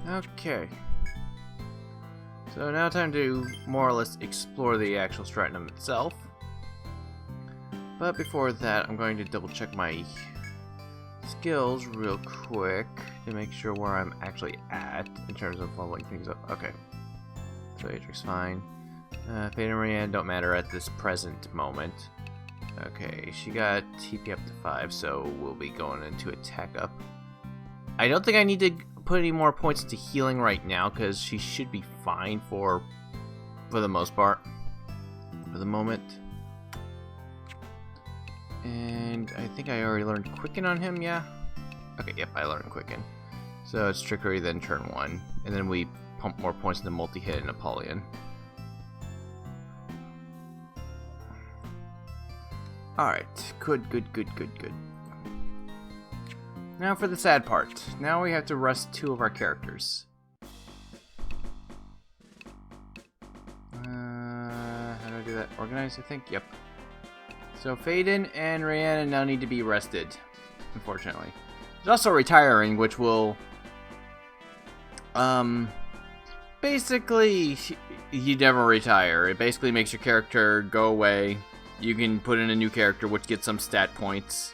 Okay. So now time to more or less explore the actual stratum itself. But before that, I'm going to double check my skills real quick to make sure where I'm actually at in terms of leveling things up. Okay. So Atrix fine. Fade and Rayanne don't matter at this present moment. Okay, she got TP up to 5, so we'll be going into attack up. I don't think I need to put any more points into healing right now, because she should be fine for the most part. For the moment. And I think I already learned Quicken on him, yeah? Okay, yep, I learned Quicken. So it's Trickery, then turn 1. And then we pump more points into Multi-Hit and Apollyon. Alright, good. Now for the sad part. Now we have to rest 2 of our characters. How do I do that? Organize, I think? Yep. So Faden and Rayanne now need to be rested, unfortunately. There's also retiring, which will... basically, you never retire. It basically makes your character go away. You can put in a new character, which gets some stat points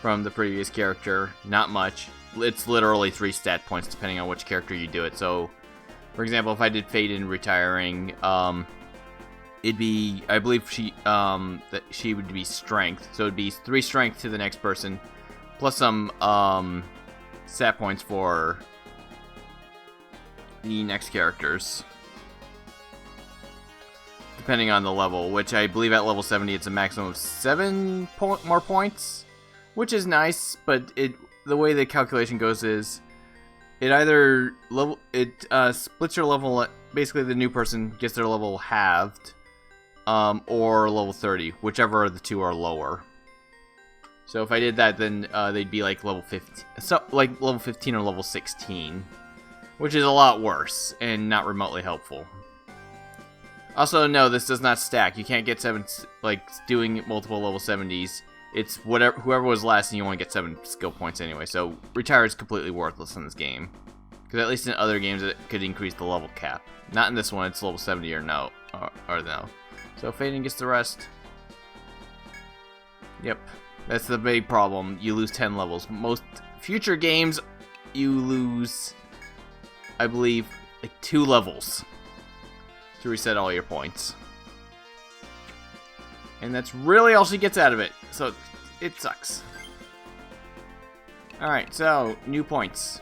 from the previous character. Not much. It's literally 3 stat points, depending on which character you do it. So, for example, if I did Faden retiring, it'd be, I believe that she would be strength. So it'd be 3 strength to the next person, plus some stat points for the next characters, depending on the level, which I believe at level 70 it's a maximum of 7 more points, which is nice, but the way the calculation goes is it either splits your level, basically the new person gets their level halved, or level 30, whichever of the 2 are lower. So if I did that, then they'd be like level 15, so like level 15 or level 16, which is a lot worse and not remotely helpful. Also, no, this does not stack. You can't get 7, like, doing multiple level 70s. It's whoever was last, and you only get 7 skill points anyway. So, retire is completely worthless in this game. Because at least in other games, it could increase the level cap. Not in this one, it's level 70 or no. Or no. So, Faden gets the rest. Yep. That's the big problem. You lose 10 levels. Most future games, you lose, I believe, like 2 levels to reset all your points. And that's really all she gets out of it. So, it sucks. Alright, so, new points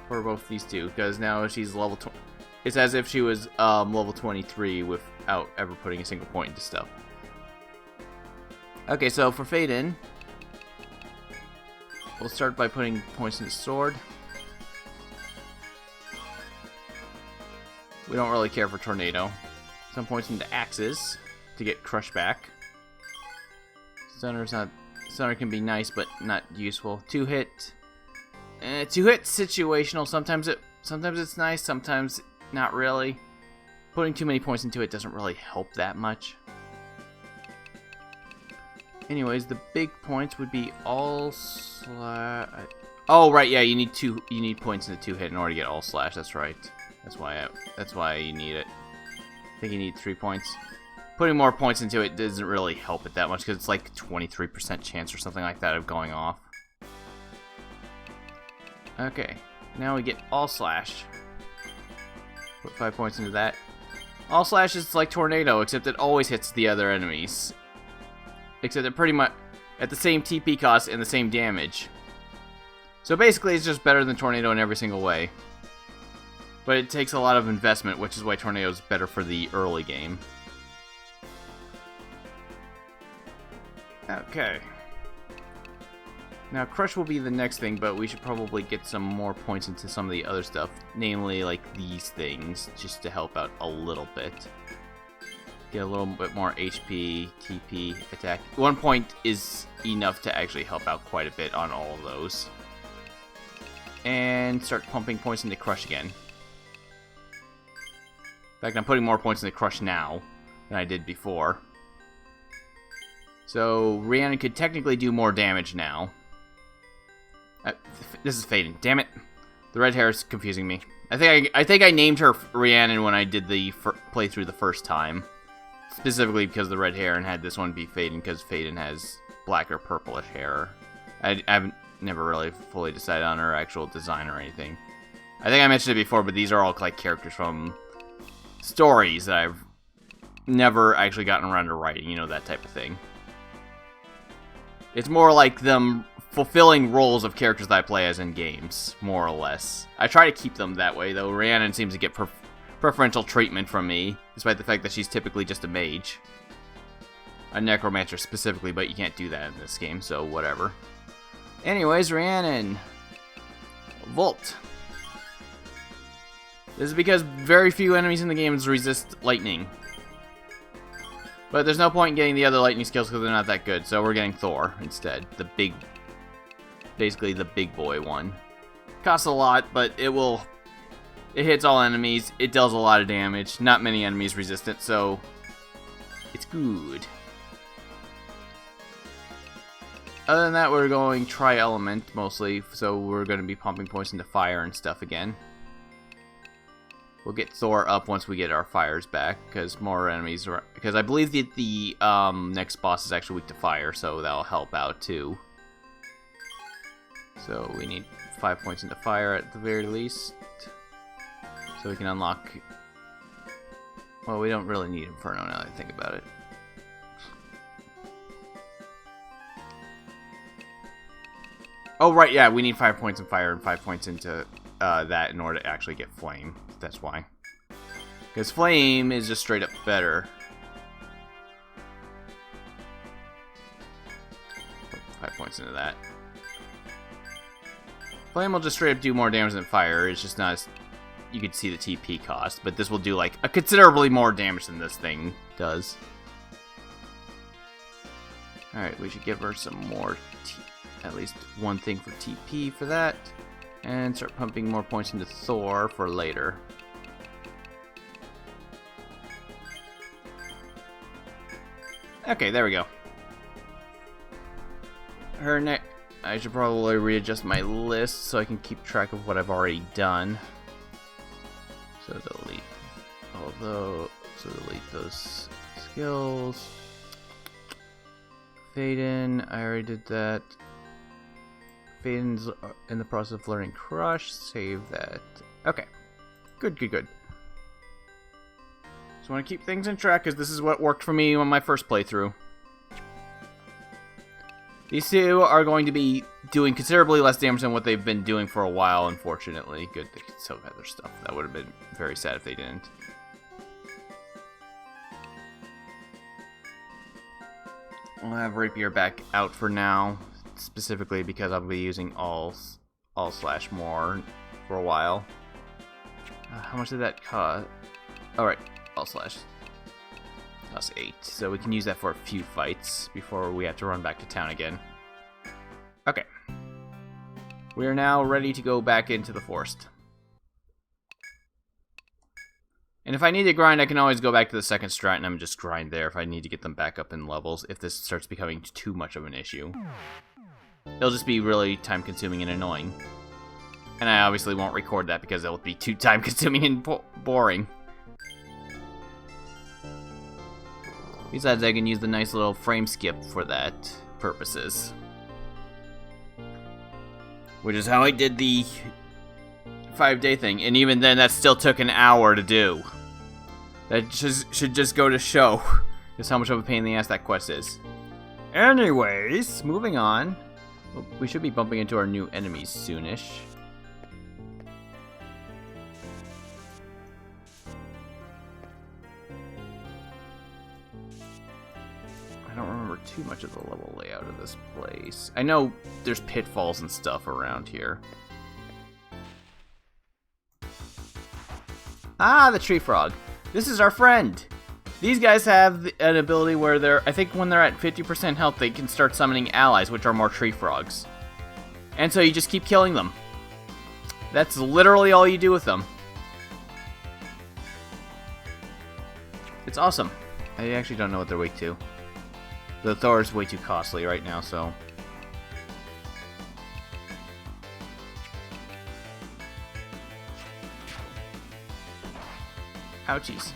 for both these 2. Because now she's level 20. It's as if she was level 23 without ever putting a single point into stuff. Okay, so for Faden, we'll start by putting points into Sword. We don't really care for Tornado. Some points into Axes to get Crush back. Stunner can be nice, but not useful. 2-hit. 2-hit situational. Sometimes it's nice, sometimes not really. Putting too many points into it doesn't really help that much. Anyways, the big points would be all slash. Oh right, yeah, you need points in the 2-hit in order to get all slash. That's right. That's why you need it. I think you need 3 points. Putting more points into it doesn't really help it that much because it's like 23% chance or something like that of going off. Okay, now we get all slash. Put 5 points into that. All slash is like Tornado, except it always hits the other enemies. Except it pretty much at the same TP cost and the same damage. So basically it's just better than Tornado in every single way. But it takes a lot of investment, which is why Tornado is better for the early game. Okay. Now Crush will be the next thing, but we should probably get some more points into some of the other stuff. Namely, like these things, just to help out a little bit. Get a little bit more HP, TP, attack. 1 point is enough to actually help out quite a bit on all of those. And start pumping points into Crush again. In fact, I'm putting more points into Crush now than I did before. So, Rhiannon could technically do more damage now. This is Faden. Damn it. The red hair is confusing me. I think I named her Rhiannon when I did the playthrough the first time. Specifically because of the red hair, and had this one be Faden because Faden has black or purplish hair. I've never really fully decided on her actual design or anything. I think I mentioned it before, but these are all like characters from stories that I've never actually gotten around to writing, you know, that type of thing. It's more like them fulfilling roles of characters that I play as in games, more or less. I try to keep them that way, though Rhiannon seems to get preferential treatment from me, despite the fact that she's typically just a mage. A necromancer specifically, but you can't do that in this game, so whatever. Anyways, Rhiannon. Volt. This is because very few enemies in the game resist lightning. But there's no point in getting the other lightning skills because they're not that good, so we're getting Thor instead. The big... basically the big boy one. Costs a lot, but it hits all enemies. It deals a lot of damage. Not many enemies resist it, so it's good. Other than that, we're going tri-element mostly, so we're going to be pumping points into fire and stuff again. We'll get Thor up once we get our fires back, because more enemies are... because I believe that the next boss is actually weak to fire, so that'll help out too. So we need 5 points into fire at the very least. So we can unlock... well, we don't really need Inferno now that I think about it. Oh, right, yeah, we need 5 points in fire and 5 points into that in order to actually get Flame. That's why. Because Flame is just straight up better. 5 points into that. Flame will just straight up do more damage than fire. It's just not as... you can see the TP cost, but this will do like a considerably more damage than this thing does. Alright, we should give her some more at least one thing for TP for that. And start pumping more points into Thor for later. Okay, there we go. Her neck. I should probably readjust my list so I can keep track of what I've already done. So delete all those. So delete those skills. Faden, I already did that. Faden's in the process of learning Crush. Save that. Okay. Good, good, good. Just want to keep things in track because this is what worked for me on my first playthrough. These two are going to be doing considerably less damage than what they've been doing for a while, unfortunately. Good, they could still have their stuff. That would have been very sad if they didn't. I'll have Rapier back out for now, specifically because I'll be using all slash more for a while. How much did that cost? Alright, all slash. Cost 8, so we can use that for a few fights before we have to run back to town again. Okay. We are now ready to go back into the forest. And if I need to grind, I can always go back to the second strat and just grind there if I need to get them back up in levels, if this starts becoming too much of an issue. It'll just be really time-consuming and annoying. And I obviously won't record that because it'll be too time-consuming and boring. Besides, I can use the nice little frame skip for that purposes. Which is how I did the 5-day thing, and even then that still took an hour to do. That should just go to show just how much of a pain in the ass that quest is. Anyways, moving on. Well, we should be bumping into our new enemies soonish. I don't remember too much of the level layout of this place. I know there's pitfalls and stuff around here. Ah, the tree frog. This is our friend. These guys have an ability where I think when they're at 50% health, they can start summoning allies, which are more tree frogs. And so you just keep killing them. That's literally all you do with them. It's awesome. I actually don't know what they're weak to. The Thor is way too costly right now, so... Ouchies.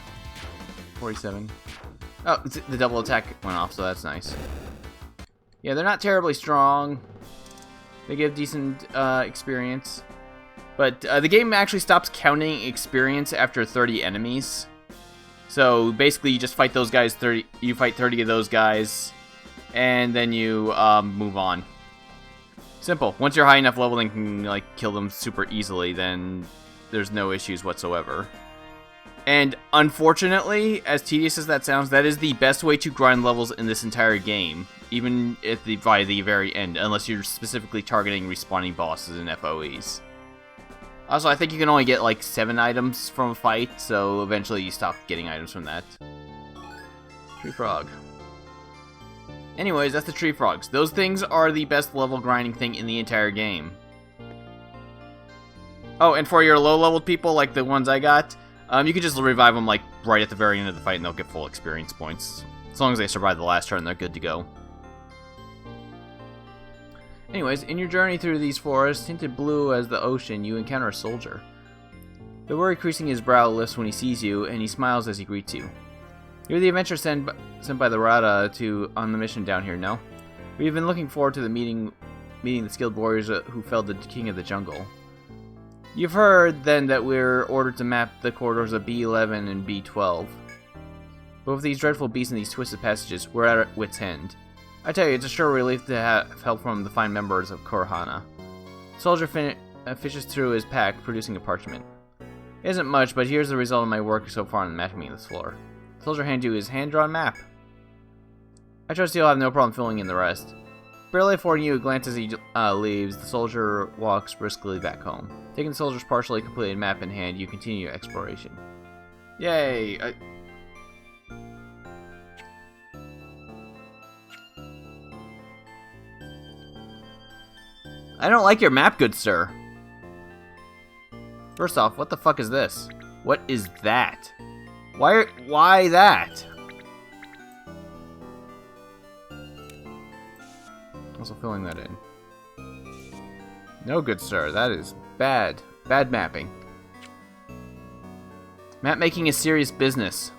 47. Oh, the double attack went off, so that's nice. Yeah, they're not terribly strong. They give decent experience. But the game actually stops counting experience after 30 enemies. So basically, you just fight those guys 30. You fight 30 of those guys, and then you move on. Simple. Once you're high enough level and can like kill them super easily, then there's no issues whatsoever. And unfortunately, as tedious as that sounds, that is the best way to grind levels in this entire game, even by the very end, unless you're specifically targeting respawning bosses and FOEs. Also, I think you can only get like 7 items from a fight, so eventually you stop getting items from that. Tree frog. Anyways, that's the tree frogs. Those things are the best level grinding thing in the entire game. Oh, and for your low-leveled people, like the ones I got, you can just revive them like right at the very end of the fight and they'll get full experience points. As long as they survive the last turn, they're good to go. Anyways, in your journey through these forests, tinted blue as the ocean, you encounter a soldier. The worry creasing his brow lifts when he sees you, and he smiles as he greets you. You're the adventurer sent by the Rada on the mission down here, no? We've been looking forward to meeting the skilled warriors who felled the king of the jungle. You've heard, then, that we're ordered to map the corridors of B11 and B12. But with these dreadful beasts and these twisted passages, we're at our wit's end. I tell you, it's a sure relief to have help from the fine members of Korhana. The soldier fishes through his pack, producing a parchment. It isn't much, but here's the result of my work so far on mapping this floor. The soldier hands you his hand-drawn map. I trust you'll have no problem filling in the rest. Barely affording you a glance as he leaves, the soldier walks briskly back home. Taking the soldier's partially completed map in hand, you continue your exploration. Yay! I don't like your map, good sir. First off, what the fuck is this? What is that? Why that? Also filling that in. No, good sir, that is bad. Bad mapping. Map making is serious business.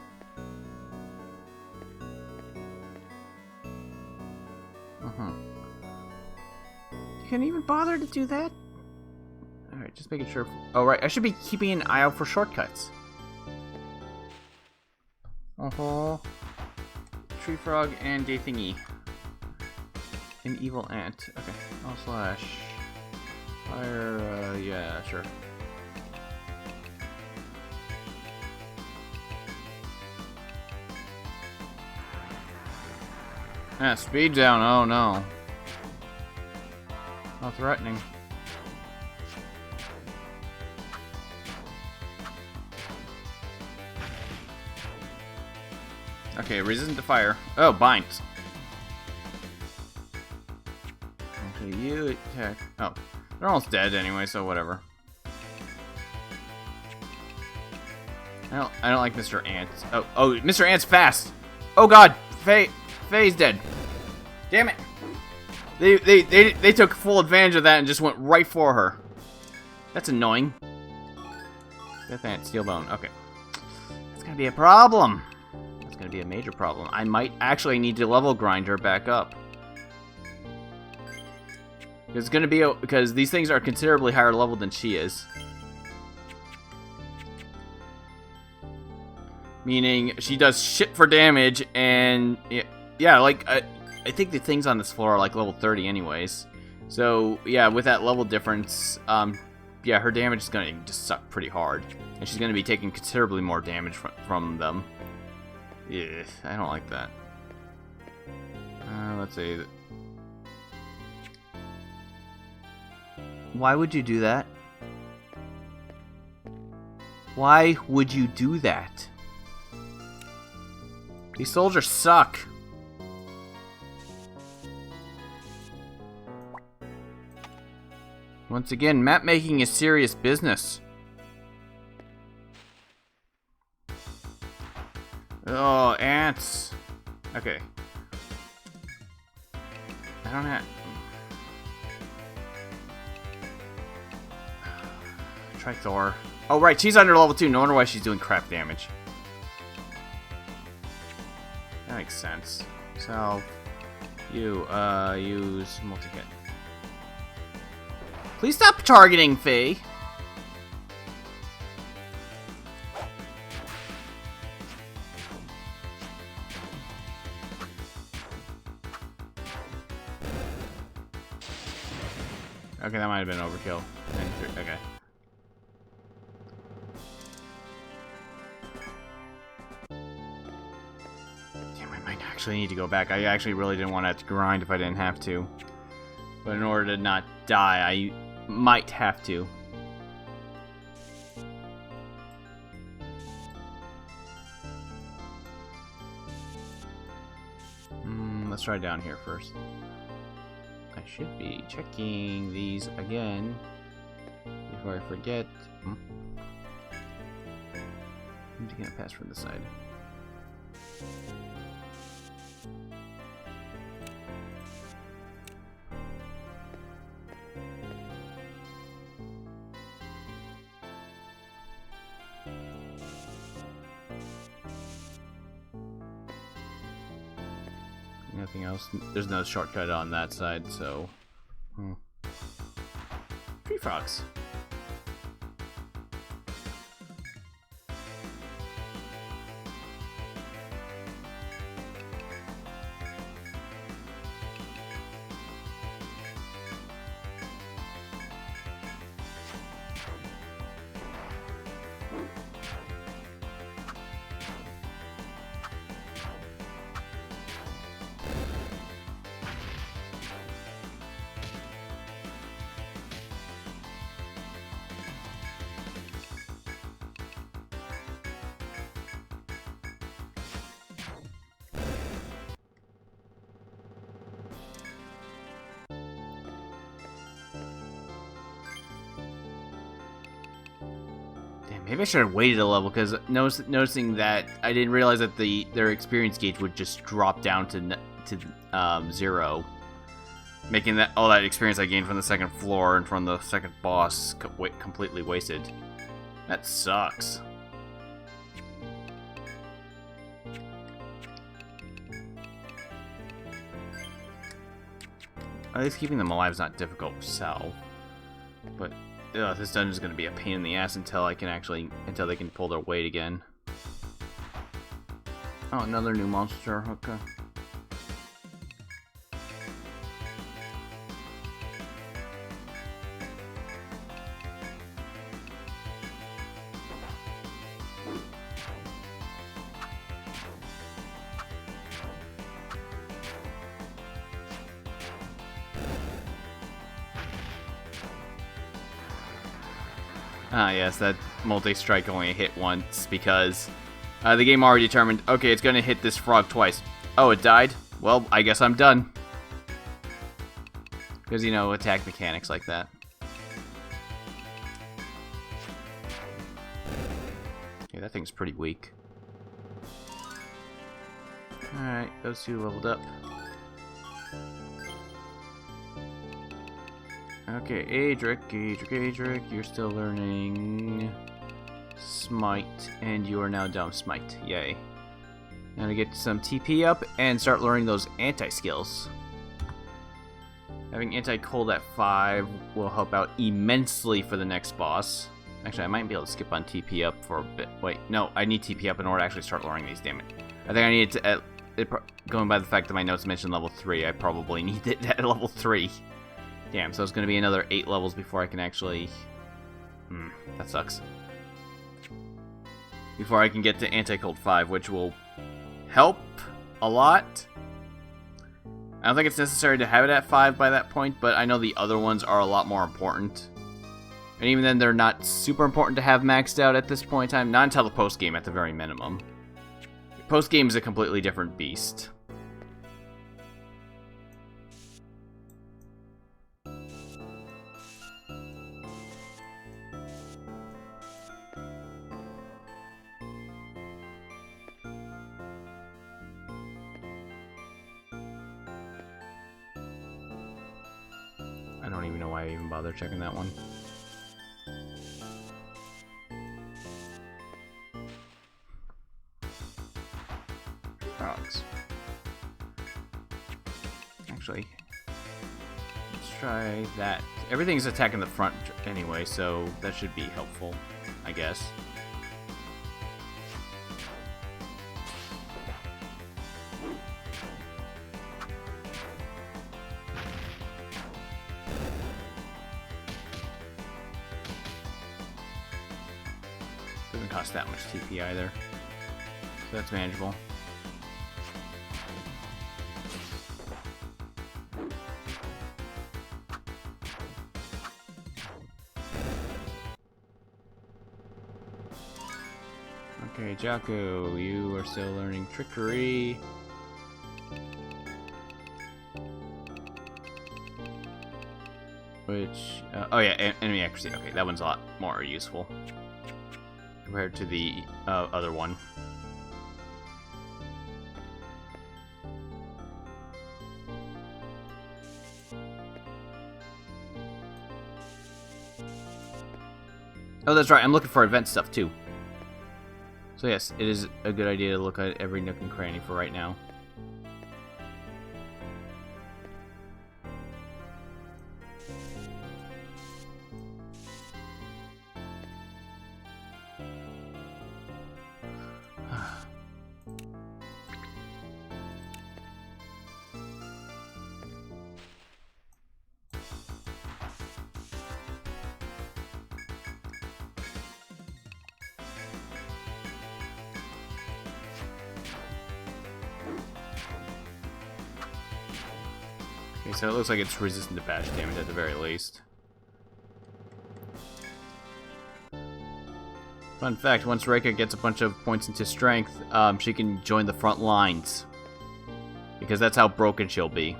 You can't even bother to do that? Alright, just making sure. Oh, right, I should be keeping an eye out for shortcuts. Tree frog and day thingy. An evil ant. Okay. / fire. Yeah, sure. Speed down. Oh no. How threatening. Okay, resistant to fire. Oh, binds. Okay, you attack. Oh, they're almost dead anyway, so whatever. I don't like Mr. Ant. Oh, Mr. Ant's fast. Oh God, Faye's dead. Damn it. They took full advantage of that and just went right for her. That's annoying. Death Ant, Steel Bone. Okay, that's gonna be a problem. Going to be a major problem. I might actually need to level grind her back up. It's going to be because these things are considerably higher level than she is. Meaning she does shit for damage, and yeah, like I think the things on this floor are like level 30 anyways. So yeah, with that level difference, yeah, her damage is going to just suck pretty hard, and she's going to be taking considerably more damage from them. Yeah, I don't like that. Let's see. Why would you do that? Why would you do that? These soldiers suck. Once again, map making is serious business. Oh, ants. Okay. I don't have... Try Thor. Oh, right, she's under level 2. No wonder why she's doing crap damage. That makes sense. So, you, use multi-hit. Please stop targeting Faye! Okay, that might have been overkill. Okay. Damn, I might actually need to go back. I actually really didn't want to have to grind if I didn't have to. But in order to not die, I might have to. Let's try down here first. I should be checking these again before I forget. I'm just gonna pass from the side. Nothing else. There's no shortcut on that side, so. Tree frogs. Maybe I should have waited a level, because noticing that I didn't realize that their experience gauge would just drop down to 0, making all that experience I gained from the second floor and from the second boss completely wasted. That sucks. At least keeping them alive is not difficult to sell, but. This dungeon's gonna be a pain in the ass until they can pull their weight again. Oh, another new monster. Okay. Ah, yes, that multi-strike only hit once because the game already determined, okay, it's gonna hit this frog twice. Oh, it died? Well, I guess I'm done. Because, you know, attack mechanics like that. Yeah, that thing's pretty weak. Alright, those two leveled up. Okay, Adric, you're still learning Smite, and you are now dumb Smite. Yay. Now to get some TP up and start learning those anti-skills. Having anti-cold at 5 will help out immensely for the next boss. Actually, I might be able to skip on TP up for a bit. Wait, no, I need TP up in order to actually start learning these, damn it. I think I need to, going by the fact that my notes mentioned level 3, I probably need it at level 3. Damn, so it's going to be another 8 levels before I can actually... that sucks. Before I can get to Anti-Cold 5, which will help a lot. I don't think it's necessary to have it at 5 by that point, but I know the other ones are a lot more important. And even then, they're not super important to have maxed out at this point in time. Not until the post-game at the very minimum. Post-game is a completely different beast. I don't even know why I even bother checking that one. Frogs. actually. Let's try that. Everything's attacking the front anyway, so that should be helpful, I guess. Doesn't cost that much TP either, so that's manageable. Okay, Jaco, you are still learning trickery. Which, oh yeah, enemy accuracy. Okay, that one's a lot more useful compared to the other one. Oh, that's right, I'm looking for event stuff too. So yes, it is a good idea to look at every nook and cranny for right now. Okay, so it looks like it's resistant to bash damage at the very least. Fun fact, once Reika gets a bunch of points into strength, she can join the front lines. Because that's how broken she'll be.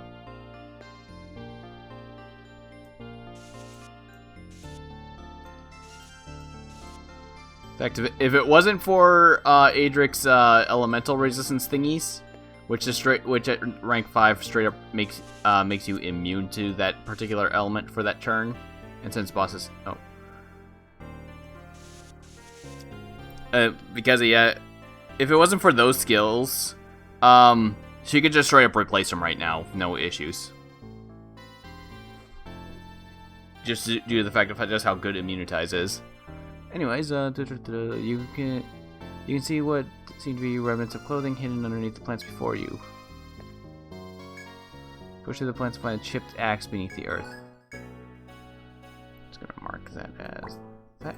In fact, if it wasn't for Adric's elemental resistance thingies, which at rank 5 straight up makes you immune to that particular element for that turn, and since bosses because yeah, if it wasn't for those skills, she could just straight up replace them right now, no issues. Just due to the fact of just how good Immunitize is. Anyways, you can see what seem to be remnants of clothing hidden underneath the plants before you. Push through the plants to find a chipped axe beneath the earth. Just gonna mark that as that.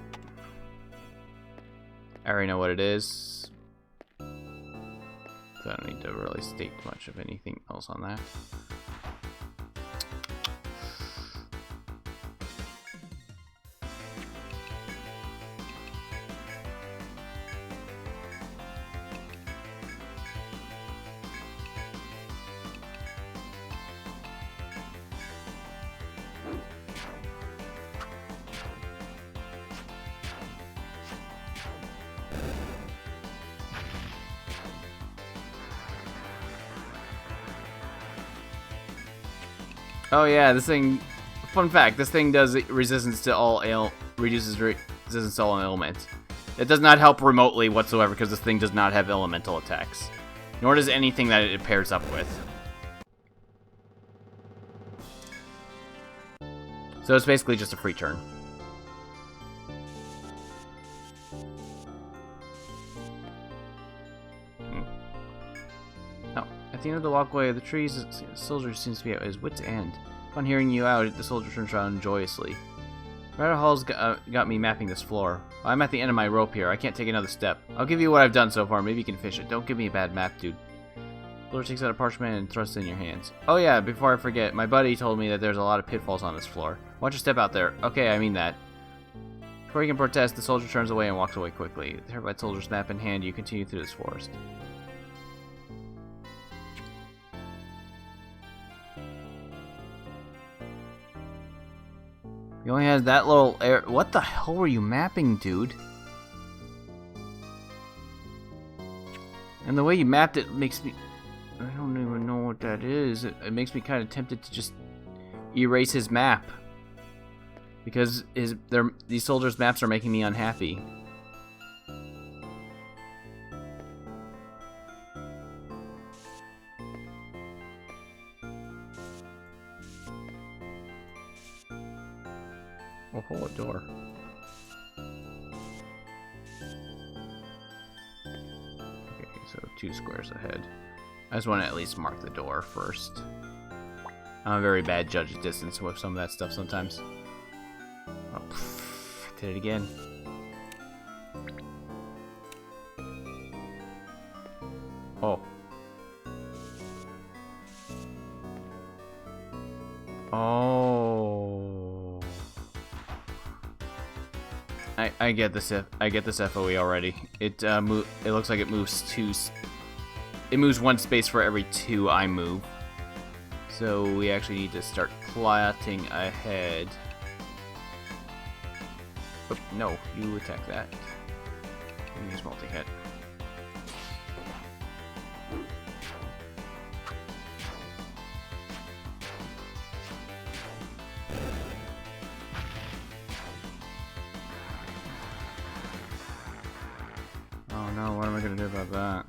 I already know what it is, so I don't need to really state much of anything else on that. Oh yeah, this thing. Fun fact: this thing does resistance to all reduces resistance to all elements. It does not help remotely whatsoever because this thing does not have elemental attacks, nor does anything that it pairs up with. So it's basically just a free turn. At the end of the walkway of the trees, the soldier seems to be at his wit's end. Upon hearing you out, the soldier turns around joyously. Ryder Hall's got me mapping this floor. Well, I'm at the end of my rope here. I can't take another step. I'll give you what I've done so far. Maybe you can finish it. Don't give me a bad map, dude. The soldier takes out a parchment and thrusts it in your hands. Oh yeah, before I forget, my buddy told me that there's a lot of pitfalls on this floor. Watch your step out there. Okay, I mean that. Before you can protest, the soldier turns away and walks away quickly. The terrified soldier's map in hand, you continue through this forest. He only has that little air. What the hell were you mapping, dude? And the way you mapped it makes me... I don't even know what that is. It makes me kind of tempted to just erase his map. Because these soldiers' maps are making me unhappy. Oh, a door. Okay, so 2 squares ahead. I just want to at least mark the door first. I'm a very bad judge of distance with some of that stuff sometimes. Oh, pff, did it again. Oh. Oh. I get this. I get this FOE already. It looks like it moves 2. It moves 1 space for every 2 I move. So we actually need to start plotting ahead. Oh, no, you attack that. Use multi-hit. Oh no, what am I gonna do about that?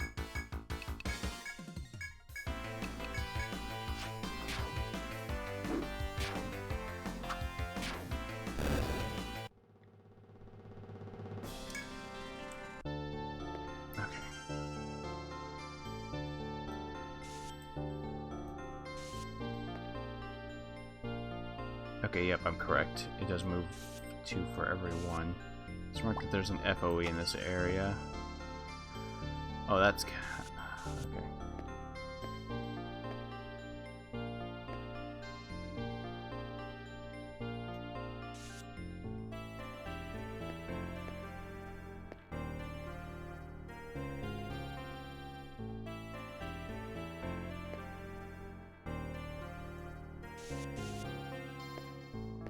Okay, yep, I'm correct. It does move 2 for every 1. Let's mark that there's an FOE in this area. Oh, that's... okay.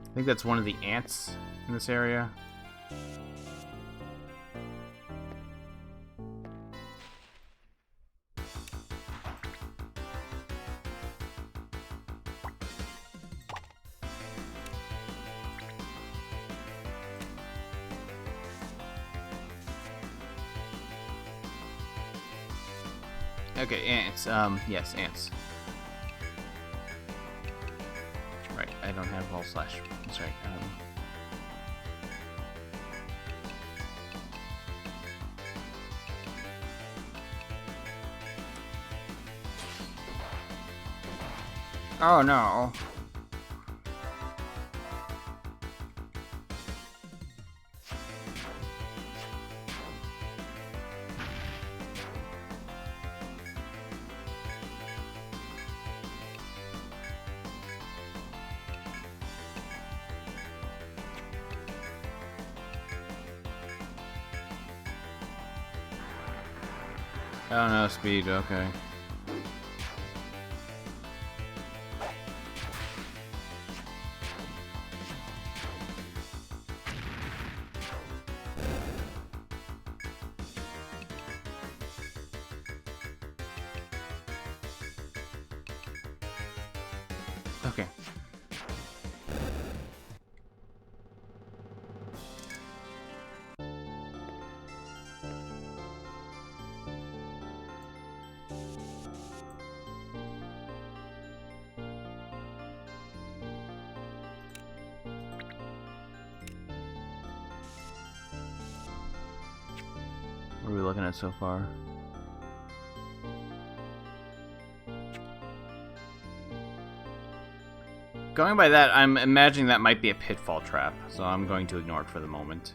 I think that's one of the ants in this area. Okay, ants. Yes, ants. Right, I don't have all slash. That's right. Oh no. Oh no, speed, okay. Okay. What are we looking at so far? Going by that, I'm imagining that might be a pitfall trap, so I'm going to ignore it for the moment.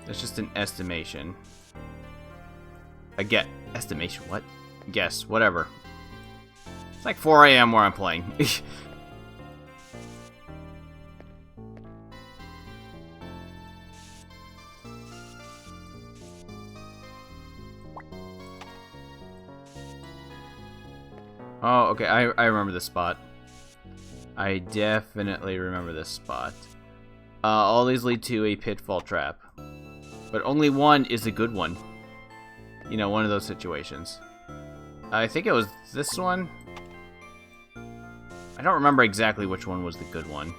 That's just an estimation. Estimation, what? Guess, whatever. It's like 4 AM where I'm playing. Oh, okay, I remember this spot. I definitely remember this spot. All these lead to a pitfall trap. But only one is a good one. You know, one of those situations. I think it was this one. I don't remember exactly which one was the good one.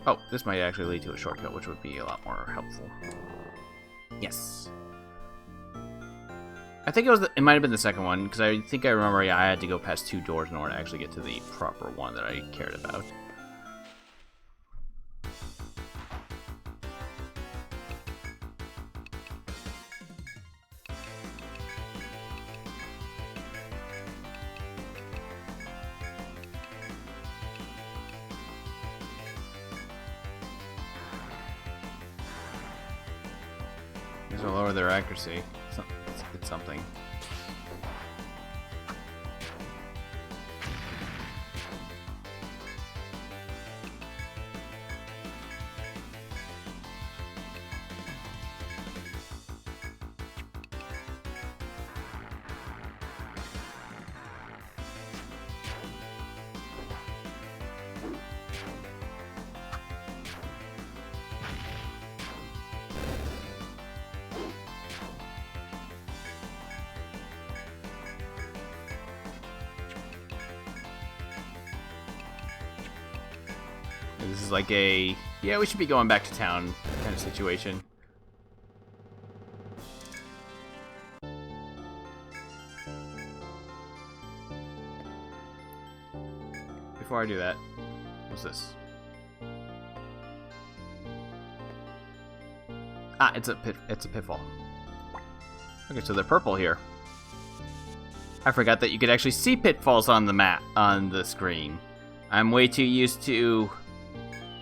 Oh, this might actually lead to a shortcut, which would be a lot more helpful. Yes. I think it might have been the second one, because I think I remember I had to go past 2 doors in order to actually get to the proper one that I cared about. These will lower their accuracy. It's something. This is like a, yeah, we should be going back to town kind of situation. Before I do that, what's this? Ah, it's a pitfall. Okay, so they're purple here. I forgot that you could actually see pitfalls on the map, on the screen. I'm way too used to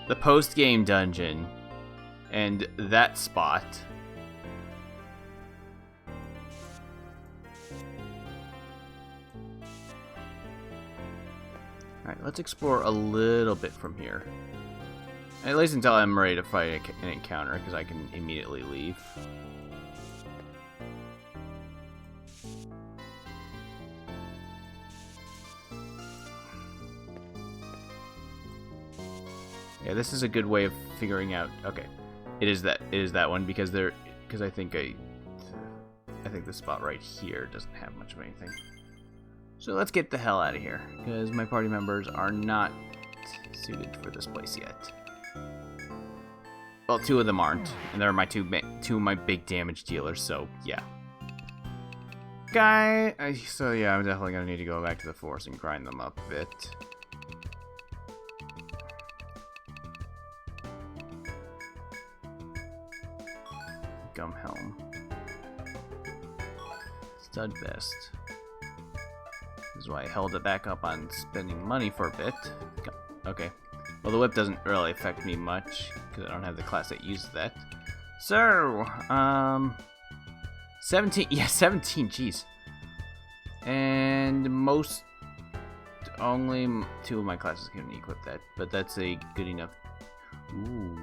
the post-game dungeon and that spot. Alright, let's explore a little bit from here. At least until I'm ready to fight an encounter, because I can immediately leave. Yeah, this is a good way of figuring out. Okay, it is that one because I think this spot right here doesn't have much of anything. So let's get the hell out of here because my party members are not suited for this place yet. Well, 2 of them aren't, and they're my two of my big damage dealers. So yeah. So yeah, I'm definitely gonna need to go back to the forest and grind them up a bit. Gumhelm. Stud vest. This is why I held it back up on spending money for a bit. Okay. Well, the whip doesn't really affect me much because I don't have the class that uses that. So, 17. Yeah, 17. Jeez. And only 2 of my classes can equip that, but that's a good enough. Ooh.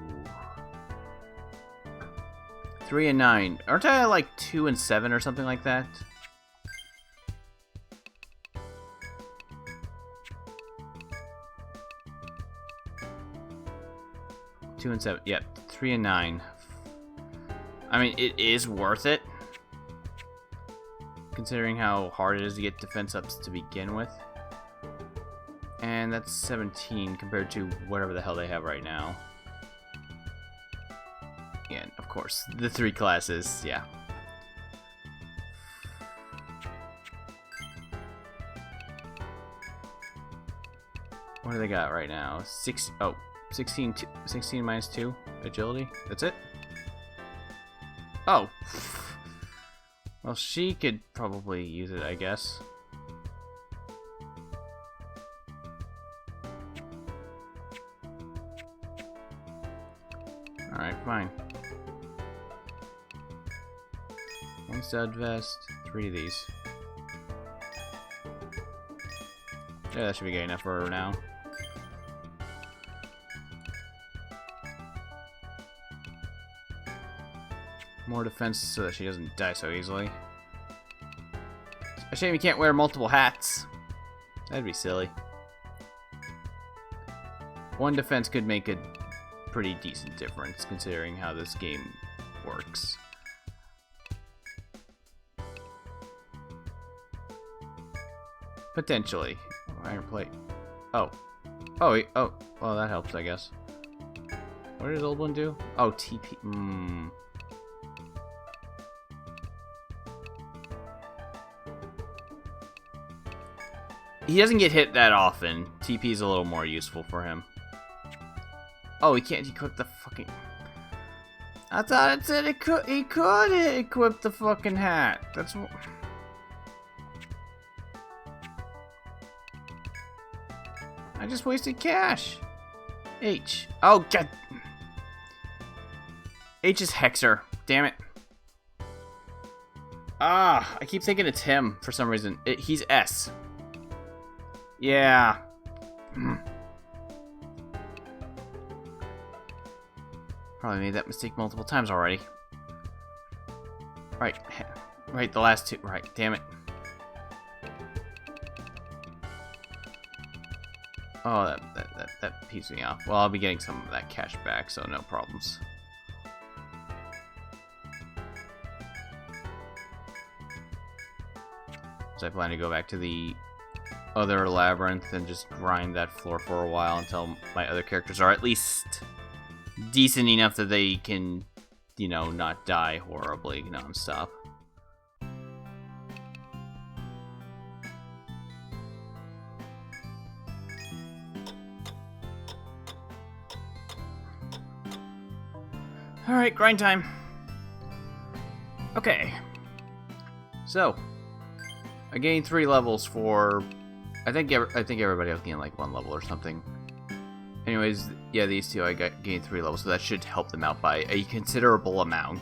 3 and 9. Aren't I like 2 and 7 or something like that? Two and 7. Yep, 3 and 9. I mean, it is worth it, considering how hard it is to get defense ups to begin with. And that's 17 compared to whatever the hell they have right now. And of course, the 3 classes, yeah. What do they got right now? 16 minus 2 agility. That's it? Oh. Well, she could probably use it, I guess. Alright, fine. 1 stud vest, 3 of these. Yeah, that should be good enough for her now. More defense so that she doesn't die so easily. A shame you can't wear multiple hats. That'd be silly. 1 defense could make a pretty decent difference considering how this game works. Potentially. Oh, iron plate. Oh. Oh, well, that helps, I guess. What did the old one do? Oh, TP. He doesn't get hit that often. TP is a little more useful for him. Oh, he can't equip the fucking... I thought it said he could equip the fucking hat. That's what... I just wasted cash. H. Oh, God. H is Hexer. Damn it. Ah, I keep thinking it's him for some reason. He's S. Yeah. Probably made that mistake multiple times already. Right. Right, the last two. Right, damn it. Oh, that pees me off. Well, I'll be getting some of that cash back, so no problems. So I plan to go back to the other labyrinth and just grind that floor for a while until my other characters are at least decent enough that they can, you know, not die horribly non-stop. Alright, grind time. Okay. So, I gained 3 levels for... I think everybody else gained like 1 level or something. Anyways, yeah, these two I gained 3 levels, so that should help them out by a considerable amount.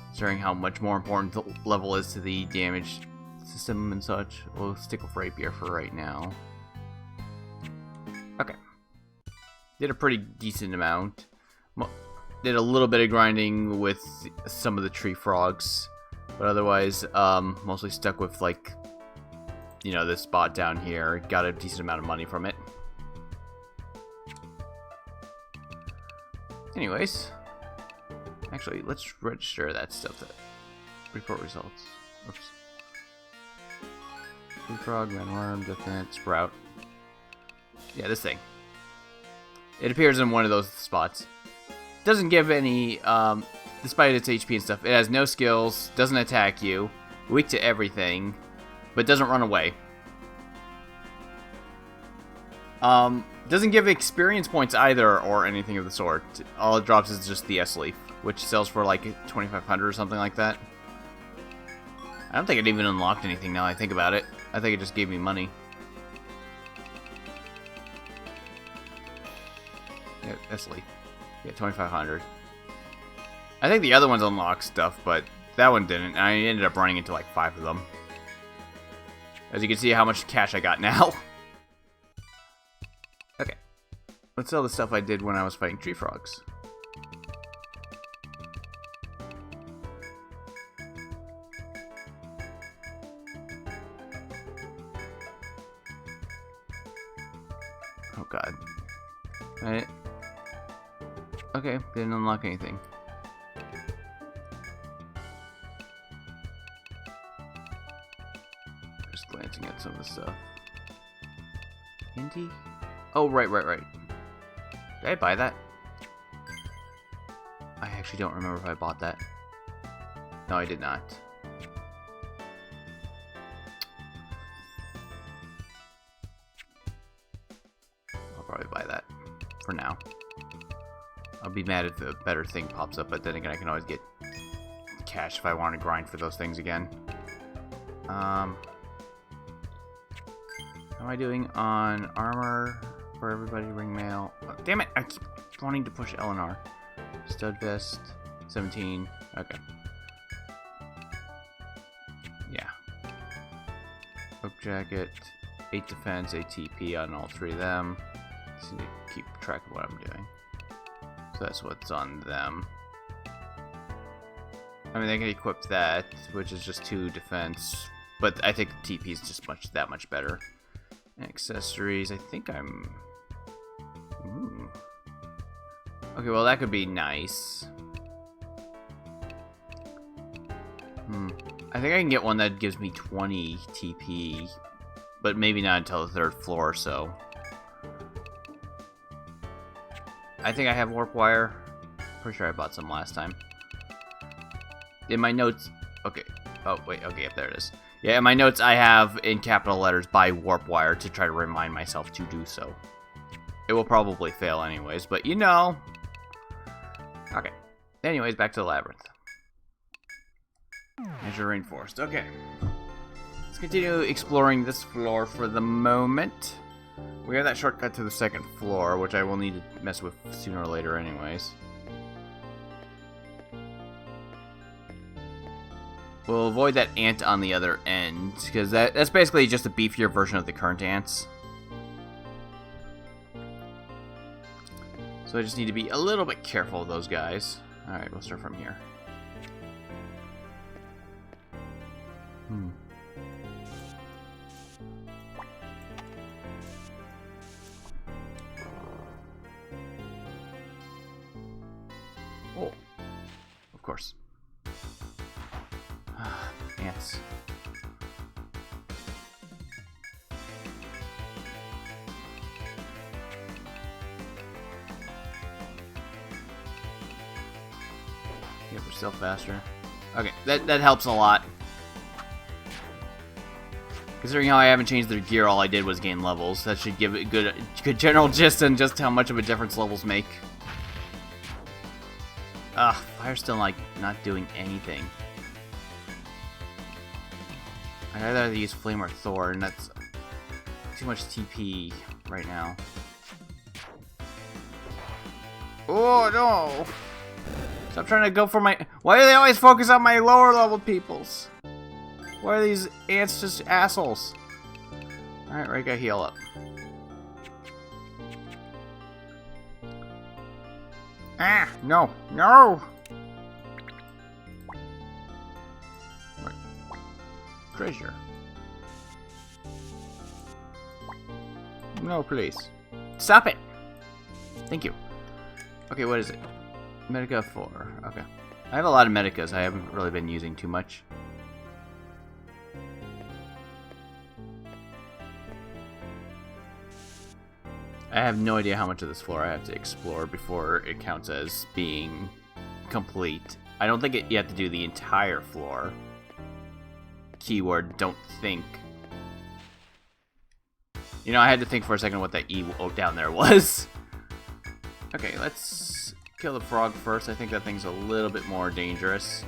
Considering how much more important the level is to the damage system and such. We'll stick with Rapier for right now. Okay. Did a pretty decent amount. Did a little bit of grinding with some of the tree frogs. But otherwise, mostly stuck with, like, you know, this spot down here. Got a decent amount of money from it. Anyways. Actually, let's register that stuff. Report results. Oops. Tree frog, manworm, definite, sprout. Yeah, this thing. It appears in one of those spots. Doesn't give any, despite its HP and stuff, it has no skills, doesn't attack you, weak to everything, but doesn't run away. Doesn't give experience points either, or anything of the sort. All it drops is just the S-Leaf, which sells for like 2,500 or something like that. I don't think it even unlocked anything now I think about it. I think it just gave me money. Yeah, S-Leaf. Yeah, 2,500. I think the other ones unlock stuff, but that one didn't. I ended up running into like 5 of them. As you can see how much cash I got now. Okay. Let's sell the stuff I did when I was fighting tree frogs. Oh god. Alright. Okay, didn't unlock anything. Just glancing at some of the stuff. Indy? Oh, right. Did I buy that? I actually don't remember if I bought that. No, I did not. I'll probably buy that for now. I'll be mad if a better thing pops up, but then again, I can always get cash if I want to grind for those things again. How am I doing on armor for everybody? Ring mail. Oh, damn it! I keep wanting to push Eleanor. Stud vest, 17. Okay. Yeah. Oak jacket, 8 defense, 8 TP on all 3 of them. Just need to keep track of what I'm doing. So that's what's on them. I mean, they can equip that, which is just 2 defense, but I think the TP is just that much better. Accessories, I think I'm... Ooh. Okay, well that could be nice. I think I can get one that gives me 20 TP, but maybe not until the 3rd floor, so... I think I have warp wire. Pretty sure I bought some last time. In my notes... Okay. Oh, wait, okay, up there it is. Yeah, in my notes I have in capital letters by warp wire to try to remind myself to do so. It will probably fail anyways, but you know. Okay. Anyways, back to the labyrinth. Azure Rainforest. Okay. Let's continue exploring this floor for the moment. We have that shortcut to the second floor, which I will need to mess with sooner or later anyways. We'll avoid that ant on the other end, because that's basically just a beefier version of the current ants. So I just need to be a little bit careful of those guys. Alright, we'll start from here. Oh, of course. Ants. Yeah, we're still faster. Okay, that helps a lot. Considering how I haven't changed their gear, all I did was gain levels. That should give a good general gist on just how much of a difference levels make. Fire's still like not doing anything. I'd rather use Flame or Thorn. That's too much TP right now. Oh no! Stop trying to go for my. Why do they always focus on my lower level peoples? Why are these ants just assholes? Alright, right, gotta heal up. Ah, no, no! Right. Treasure. No, please. Stop it! Thank you. Okay, what is it? Medica 4. Okay. I have a lot of medicas I haven't really been using too much. I have no idea how much of this floor I have to explore before it counts as being complete. I don't think you have to do the entire floor. Keyword, don't think. You know, I had to think for a second what that E down there was. Okay, let's kill the frog first. I think that thing's a little bit more dangerous.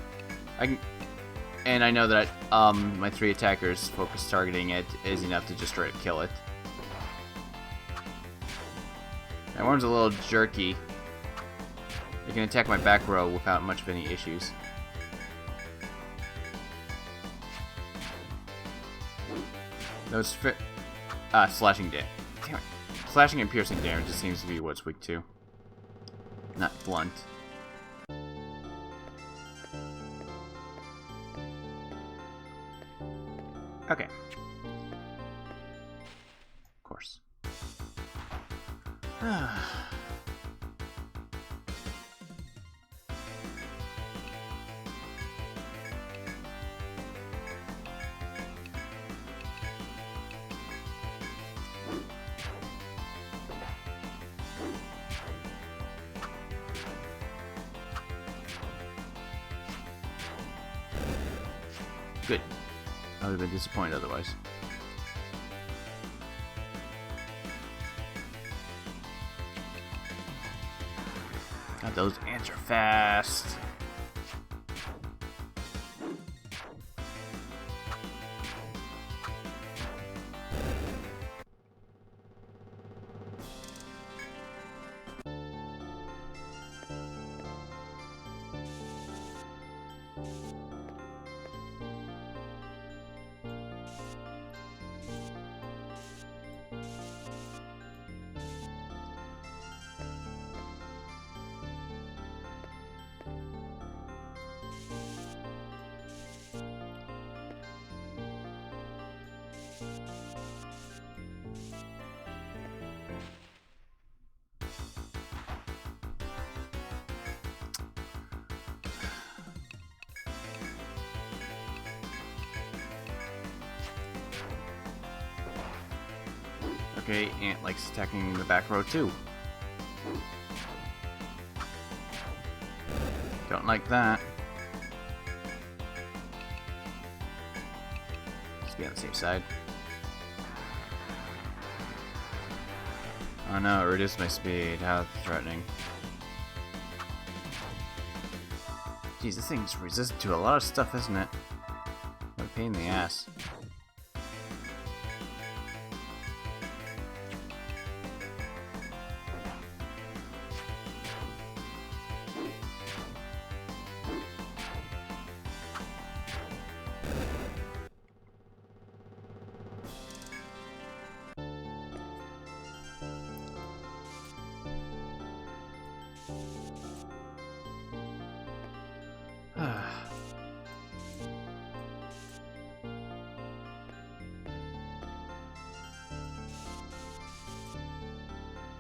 And I know that my 3 attackers focus targeting it is enough to just straight kill it. That worm's a little jerky. It can attack my back row without much of any issues. Those slashing damage. Damn it. Slashing and piercing damage just seems to be what's weak to. Not blunt. Okay. Of course. Good. I would have been disappointed otherwise. God, those ants are fast. Okay, ant likes attacking the back row too. Don't like that. Just be on the safe side. Oh no, it reduced my speed. How threatening. Jeez, this thing's resistant to a lot of stuff, isn't it? What a pain in the ass.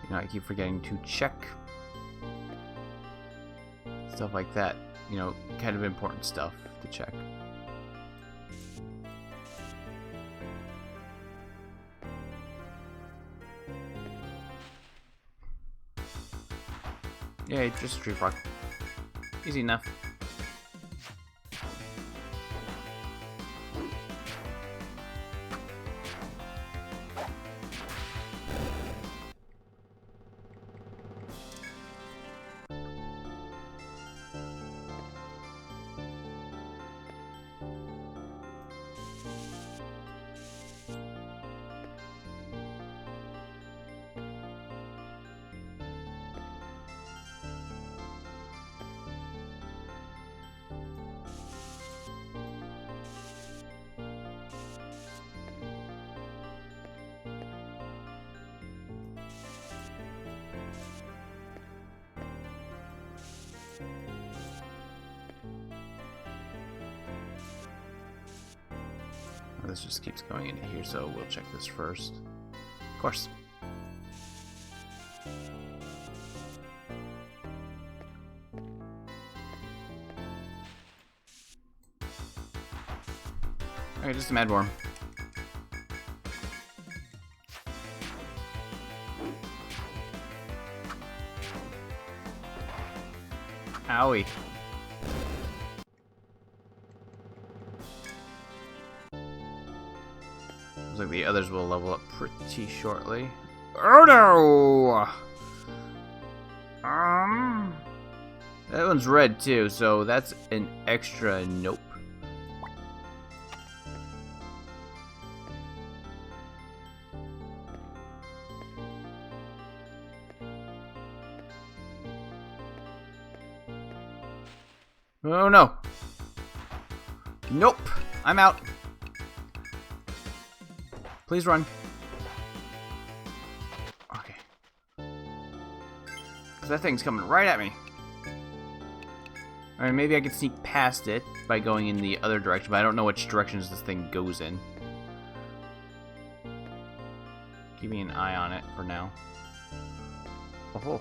You know, I keep forgetting to check stuff like that. You know, kind of important stuff to check. Yeah, just a tree frog. Easy enough. This just keeps going into here, so we'll check this first. Of course. Alright, just a mad worm. Owie. Looks like the others will level up pretty shortly. Oh no! That one's red too, so that's an extra nope. Oh no! Nope! I'm out! Please run. Okay. Because that thing's coming right at me. Alright, maybe I can sneak past it by going in the other direction, but I don't know which directions this thing goes in. Keeping an eye on it for now. Oh.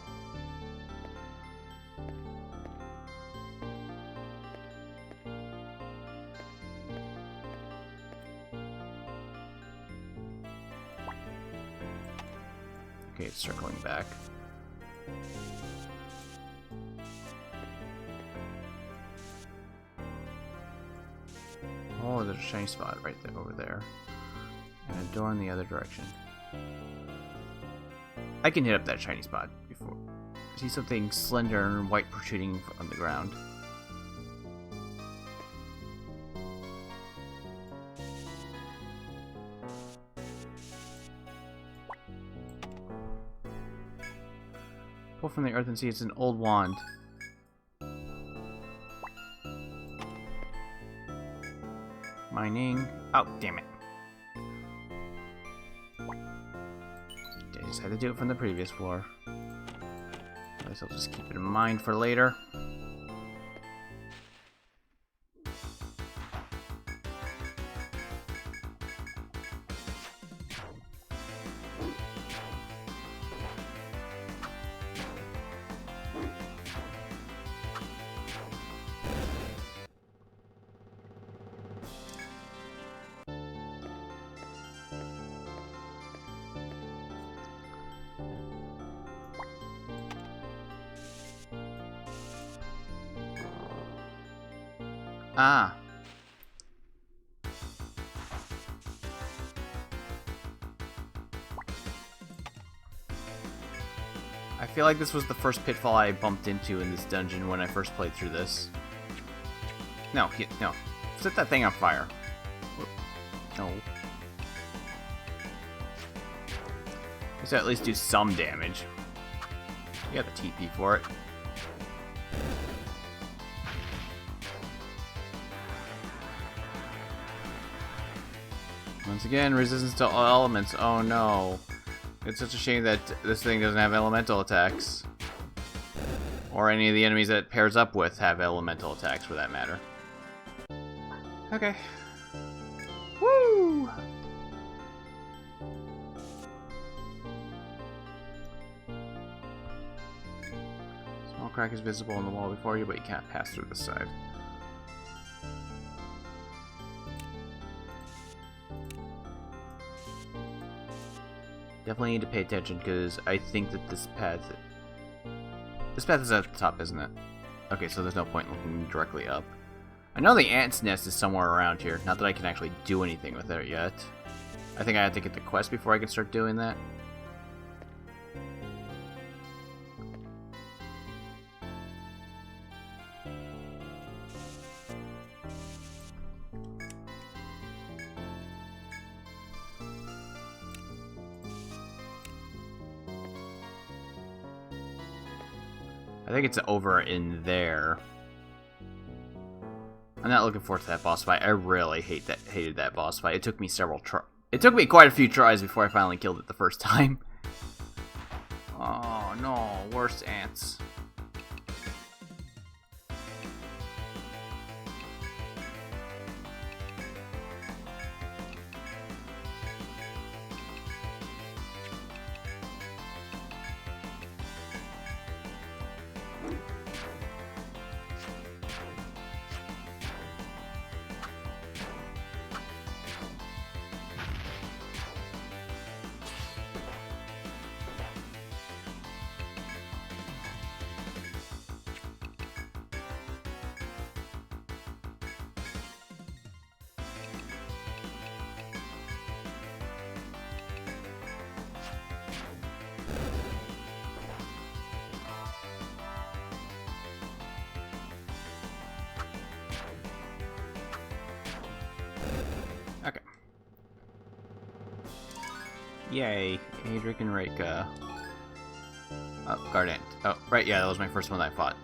Okay, it's circling back. Oh, there's a shiny spot right there, over there. And a door in the other direction. I can hit up that shiny spot before. I see something slender and white protruding from the ground. Pull from the earth and see it's an old wand. Mining. Oh, damn it. I just had to do it from the previous floor. I guess I'll just keep it in mind for later. Ah. I feel like this was the first pitfall I bumped into in this dungeon when I first played through this. No, no. Set that thing on fire. No. Let's at least do some damage. You got the TP for it. Once again, resistance to all elements. Oh no. It's such a shame that this thing doesn't have elemental attacks. Or any of the enemies that it pairs up with have elemental attacks, for that matter. Okay. Woo! Small crack is visible on the wall before you, but you can't pass through the side. Definitely need to pay attention, because I think that this path is at the top, isn't it? Okay, so there's no point looking directly up. I know the ant's nest is somewhere around here. Not that I can actually do anything with it yet. I think I have to get the quest before I can start doing that. I think it's over in there. I'm not looking forward to that boss fight. I really hated that boss fight. It took me It took me quite a few tries before I finally killed it the first time. Oh no, worse ants. Okay. Yay, Adric and Reika. Oh, Guardian. Oh, right, yeah, that was my first one that I fought.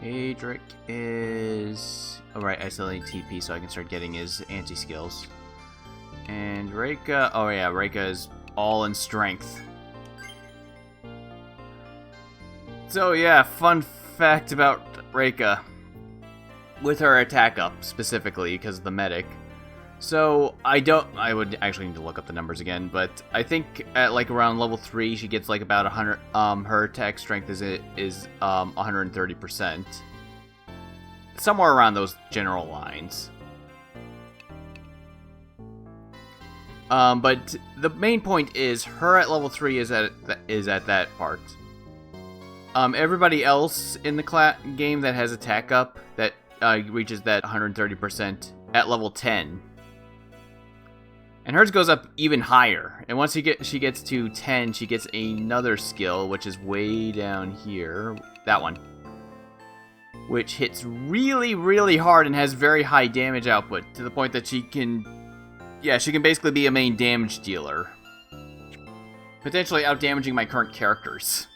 Adric is... Oh, right, I still need TP so I can start getting his anti-skills. And Reika... Oh, yeah, Reika is all in strength. So, yeah, fun fact about Reika. With her attack up, specifically, because of the medic. So, I would actually need to look up the numbers again, but I think at, like, around level 3, she gets, like, about 100, her attack strength is 130%. Somewhere around those general lines. But the main point is, her at level 3 is at that part. Everybody else in the game that has attack up, that reaches that 130% at level 10. And hers goes up even higher. And once she gets to 10, she gets another skill, which is way down here. That one. Which hits really, really hard and has very high damage output, to the point that she can... Yeah, she can basically be a main damage dealer. Potentially out-damaging my current characters.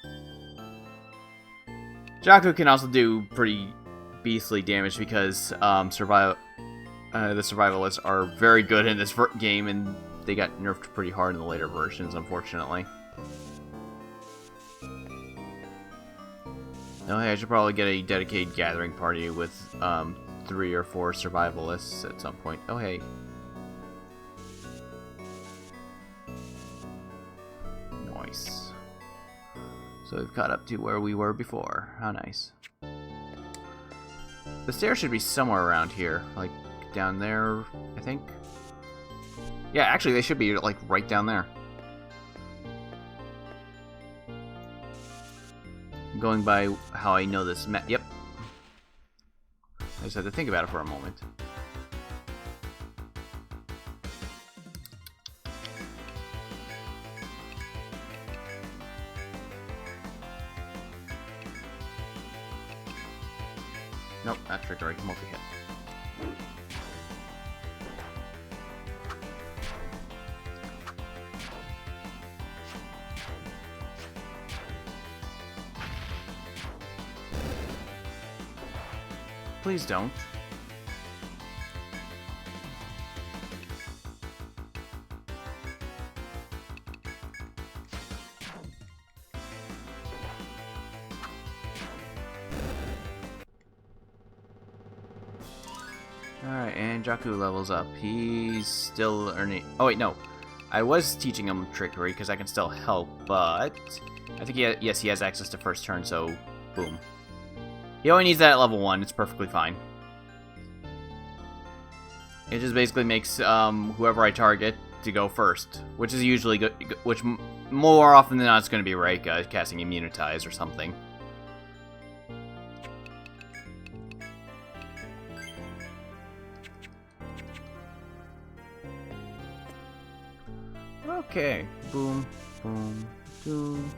Jaku can also do pretty beastly damage because the survivalists are very good in this game, and they got nerfed pretty hard in the later versions, unfortunately. Oh, hey, I should probably get a dedicated gathering party with 3 or 4 survivalists at some point. Oh, hey. Nice. So we've caught up to where we were before. How nice. The stairs should be somewhere around here, like down there, I think. Yeah, actually they should be like right down there. Going by how I know this map. Yep. I just had to think about it for a moment. Nope, not trickery. Multi-hit. Please don't. Alright, and Jakku levels up. He's still earning... Oh, wait, no. I was teaching him trickery, because I can still help, but... I think, yes, he has access to first turn, so... Boom. He only needs that at level 1. It's perfectly fine. It just basically makes whoever I target to go first, which is usually good. Which more often than not, it's going to be Reika casting Immunitize or something. Okay, boom, boom, boom,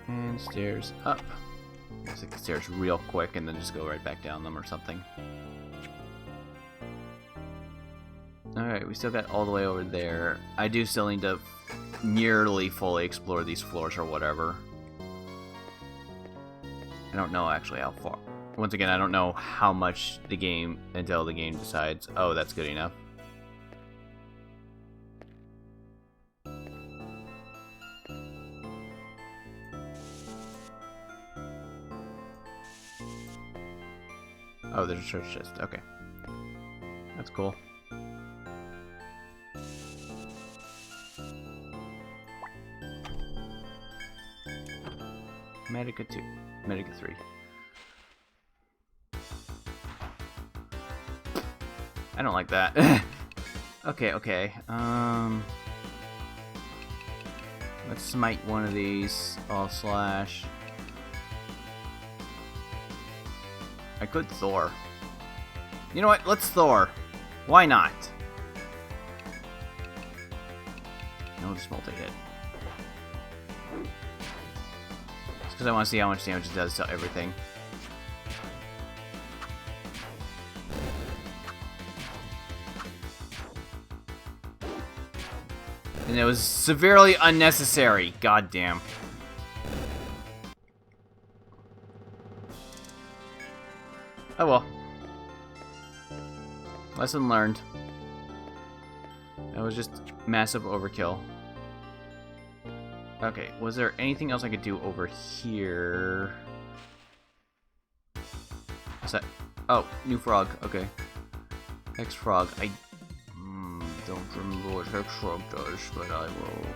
and stairs up. Let's take the stairs real quick and then just go right back down them or something. Alright, we still got all the way over there. I do still need to nearly fully explore these floors or whatever. I don't know actually how far. Once again, I don't know how much the game until the game decides, oh, that's good enough. Oh, there's a church chest. Okay. That's cool. Medica 2. Medica 3. I don't like that. Okay, okay. Let's smite one of these. All slash. I could Thor. You know what? Let's Thor. Why not? No, just multi-hit. It's because I want to see how much damage it does to everything. And it was severely unnecessary. God damn. Oh well. Lesson learned. That was just massive overkill. Okay, was there anything else I could do over here? What's that? Oh, new frog. Okay. Hex frog. I don't remember what Hex frog does, but I will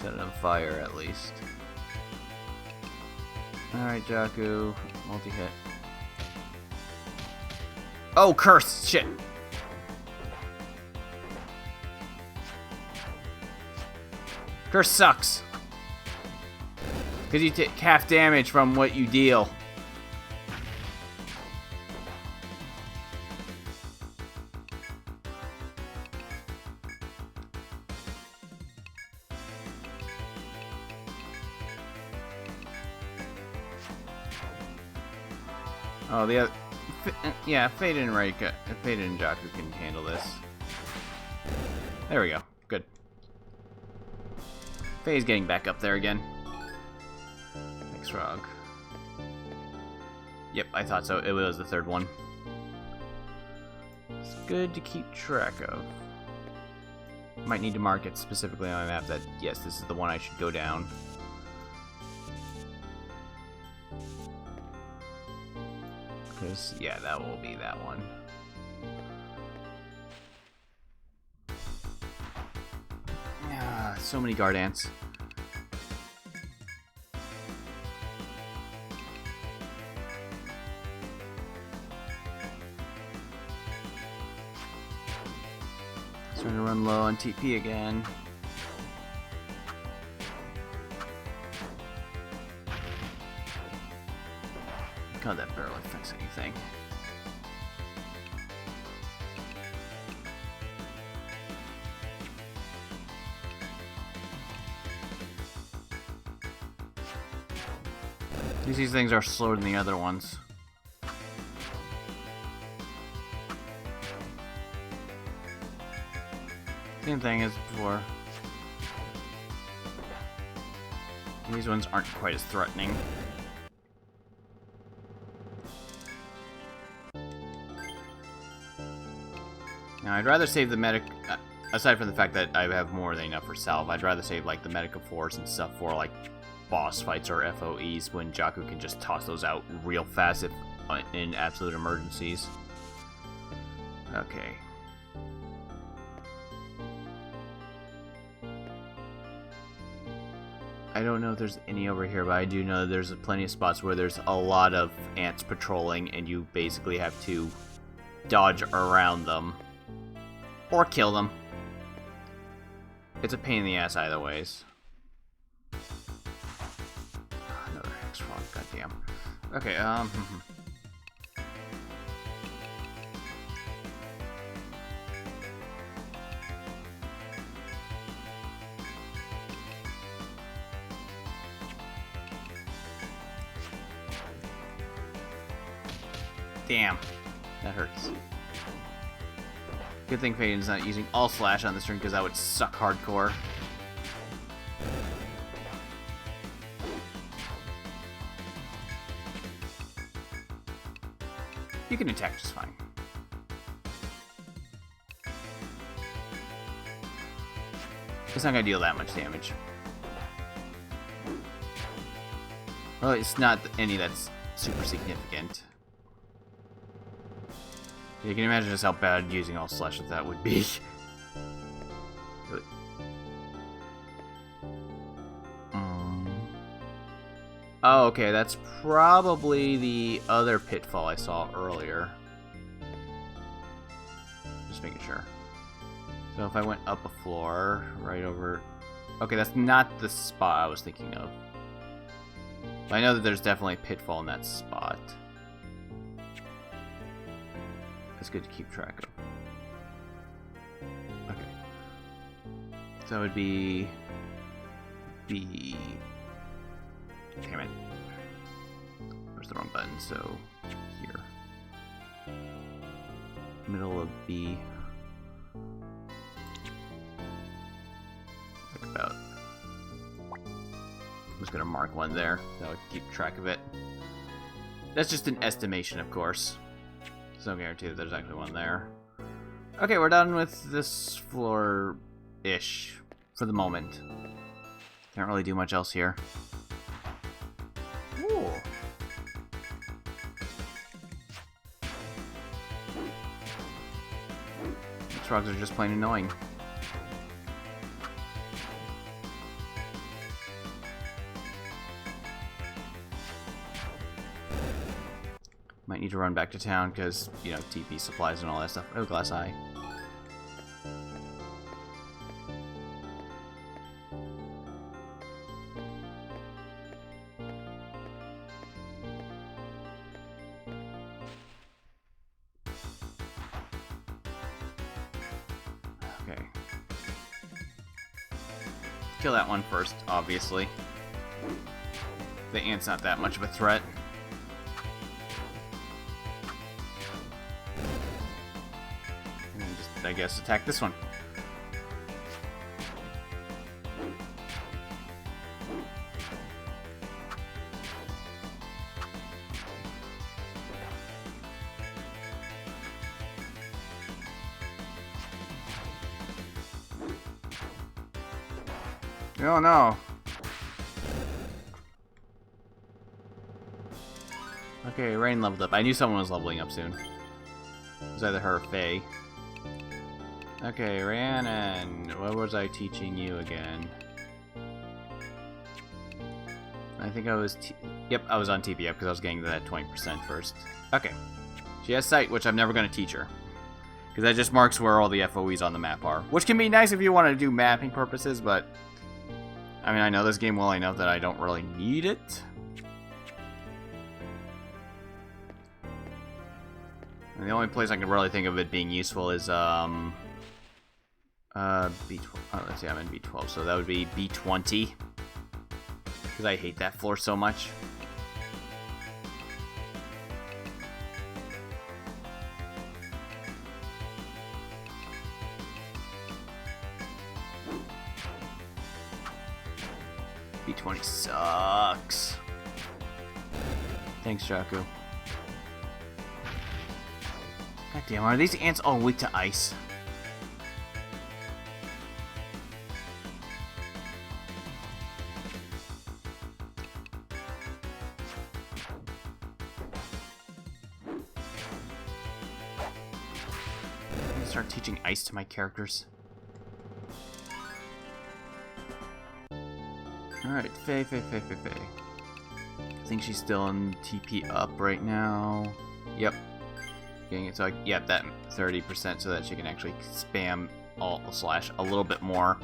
set it on fire at least. Alright, Jakku. Multi-hit. Oh, curse! Shit! Curse sucks. Because you take half damage from what you deal. Oh, the other... Yeah, Fade and Reika, Fade and Jakku can handle this. There we go. Good. Faye's getting back up there again. Thanks, Frog. Yep, I thought so. It was the third one. It's good to keep track of. Might need to mark it specifically on my map that, yes, this is the one I should go down. Because, yeah, that will be that one. Ah, so many guard ants. Starting to run low on TP again. God, that barely affects anything. These things are slower than the other ones. Same thing as before. These ones aren't quite as threatening. Now, I'd rather save the medic, aside from the fact that I have more than enough for salve, I'd rather save, like, the medic of force and stuff for, like, boss fights or FOEs when Jakku can just toss those out real fast if in absolute emergencies. Okay. I don't know if there's any over here, but I do know there's plenty of spots where there's a lot of ants patrolling, and you basically have to dodge around them. Or kill them. It's a pain in the ass either ways. Another hex frog, goddamn. Okay, damn. That hurts. Good thing Faden's not using all slash on this turn because that would suck hardcore. You can attack just fine. It's not going to deal that much damage. Well, it's not any that's super significant. You can imagine just how bad using all slash of that would be. Oh, okay, that's probably the other pitfall I saw earlier. Just making sure. So if I went up a floor, right over... Okay, that's not the spot I was thinking of. But I know that there's definitely a pitfall in that spot. That's good to keep track of. Okay. So that would be... B... Damn it. Where's the wrong button? So, here. Middle of B. Like about... I'm just gonna mark one there. That would keep track of it. That's just an estimation, of course. There's no guarantee that there's actually one there. Okay, we're done with this floor-ish for the moment. Can't really do much else here. Ooh. These frogs are just plain annoying. Might need to run back to town because, you know, TP supplies and all that stuff. Oh, glass eye. Okay. Kill that one first, obviously. The ant's not that much of a threat. I guess attack this one. Oh no. Okay, Rain leveled up. I knew someone was leveling up soon. It was either her or Faye. Okay, Rhiannon, what was I teaching you again? I think I was... Yep, I was on TP up because I was getting to that 20% first. Okay. She has sight, which I'm never going to teach her. Because that just marks where all the FOEs on the map are. Which can be nice if you want to do mapping purposes, but... I mean, I know this game well enough that I don't really need it. And the only place I can really think of it being useful is, B12. Oh, let's see, I'm in B12, so that would be B20. Because I hate that floor so much. EP20 sucks. Thanks, Jaku. God damn, are these ants all weak to ice? I'm gonna start teaching ice to my characters. Alright, Faye. I think she's still in TP up right now. Yep. Getting it, so yep, that 30% so that she can actually spam alt slash a little bit more.